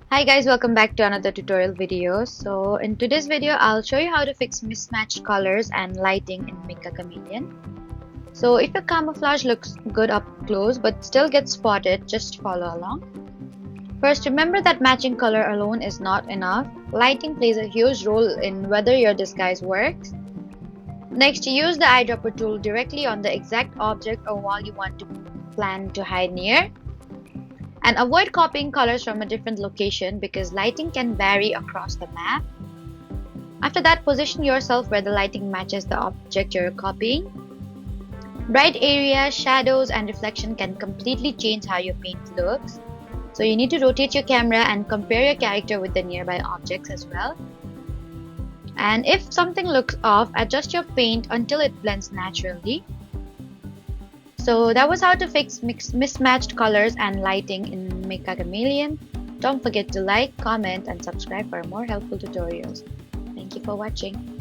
Hi guys, welcome back to another tutorial video. So in today's video, I'll show you how to fix mismatched colors and lighting in Meccha Chameleon. So if your camouflage looks good up close but still gets spotted, just follow along. First, remember that matching color alone is not enough. Lighting plays a huge role in whether your disguise works. Next, use the eyedropper tool directly on the exact object or wall you want to plan to hide near. And avoid copying colors from a different location because lighting can vary across the map. After that, position yourself where the lighting matches the object you're copying. Bright areas, shadows, and reflection can completely change how your paint looks. So you need to rotate your camera and compare your character with the nearby objects as well. And if something looks off, adjust your paint until it blends naturally. So that was how to fix mismatched colors and lighting in Meccha Chameleon. Don't forget to like, comment, and subscribe for more helpful tutorials. Thank you for watching.